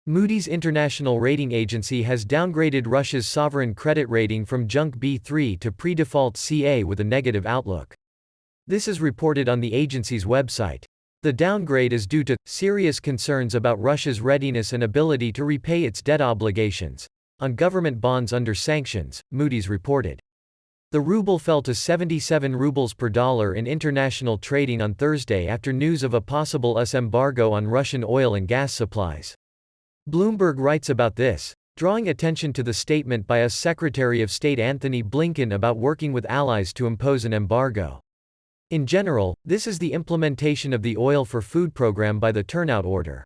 Moody's International Rating Agency has downgraded Russia's sovereign credit rating from junk B3 to pre-default CA with a negative outlook. This is reported on the agency's website. The downgrade is due to serious concerns about Russia's readiness and ability to repay its debt obligations on government bonds under sanctions, Moody's reported. The ruble fell to 77 rubles per dollar in international trading on Thursday after news of a possible US embargo on Russian oil and gas supplies. Bloomberg writes about this, drawing attention to the statement by US Secretary of State Antony Blinken about working with allies to impose an embargo. In general, this is the implementation of the Oil for Food program by the Turnout Order.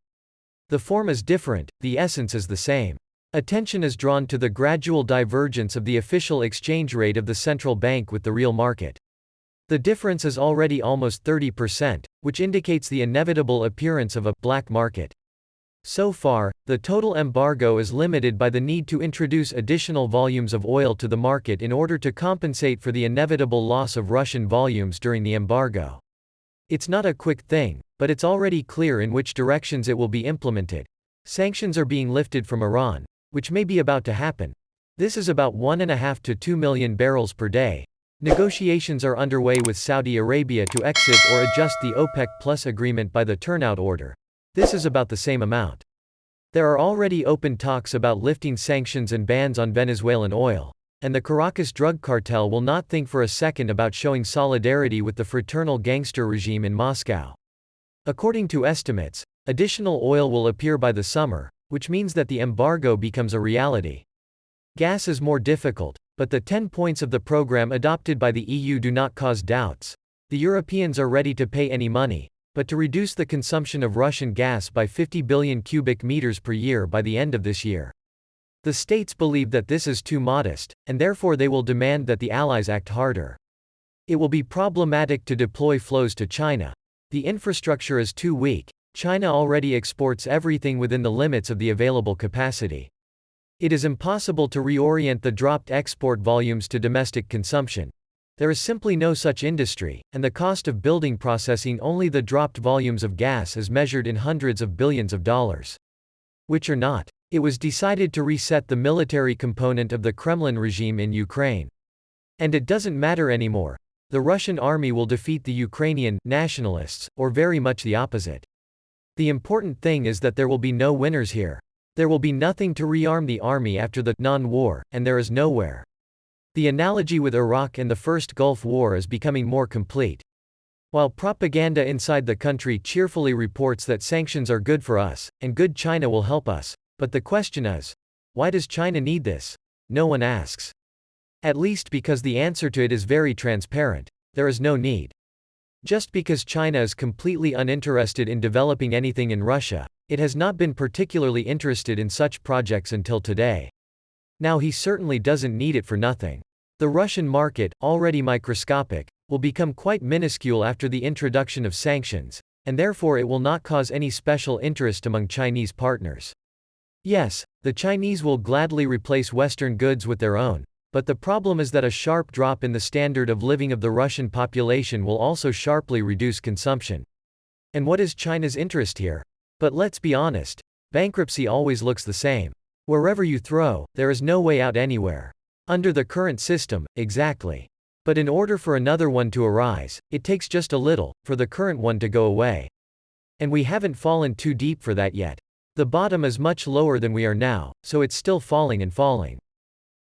The form is different, the essence is the same. Attention is drawn to the gradual divergence of the official exchange rate of the central bank with the real market. The difference is already almost 30%, which indicates the inevitable appearance of a black market. So far, the total embargo is limited by the need to introduce additional volumes of oil to the market in order to compensate for the inevitable loss of Russian volumes during the embargo. It's not a quick thing, but it's already clear in which directions it will be implemented. Sanctions are being lifted from Iran, which may be about to happen. This is about 1.5 to 2 million barrels per day. Negotiations are underway with Saudi Arabia to exit or adjust the OPEC Plus agreement by the Turnout Order. This is about the same amount. There are already open talks about lifting sanctions and bans on Venezuelan oil, and the Caracas drug cartel will not think for a second about showing solidarity with the fraternal gangster regime in Moscow. According to estimates, additional oil will appear by the summer, which means that the embargo becomes a reality. Gas is more difficult, but the 10 points of the program adopted by the EU do not cause doubts. The Europeans are ready to pay any money, but to reduce the consumption of Russian gas by 50 billion cubic meters per year by the end of this year. The states believe that this is too modest, and therefore they will demand that the Allies act harder. It will be problematic to deploy flows to China. The infrastructure is too weak. China already exports everything within the limits of the available capacity. It is impossible to reorient the dropped export volumes to domestic consumption. There is simply no such industry, and the cost of building processing only the dropped volumes of gas is measured in hundreds of billions of dollars. Which are not. It was decided to reset the military component of the Kremlin regime in Ukraine. And it doesn't matter anymore. The Russian army will defeat the Ukrainian nationalists, or very much the opposite. The important thing is that there will be no winners here. There will be nothing to rearm the army after the non-war, and there is nowhere. The analogy with Iraq and the First Gulf War is becoming more complete. While propaganda inside the country cheerfully reports that sanctions are good for us, and good China will help us, but the question is, why does China need this? No one asks. At least because the answer to it is very transparent. There is no need. Just because China is completely uninterested in developing anything in Russia, it has not been particularly interested in such projects until today. Now he certainly doesn't need it for nothing. The Russian market, already microscopic, will become quite minuscule after the introduction of sanctions, and therefore it will not cause any special interest among Chinese partners. Yes, the Chinese will gladly replace Western goods with their own, but the problem is that a sharp drop in the standard of living of the Russian population will also sharply reduce consumption. And what is China's interest here? But let's be honest, bankruptcy always looks the same. Wherever you throw, there is no way out anywhere. Under the current system, exactly. But in order for another one to arise, it takes just a little, for the current one to go away. And we haven't fallen too deep for that yet. The bottom is much lower than we are now, so it's still falling and falling.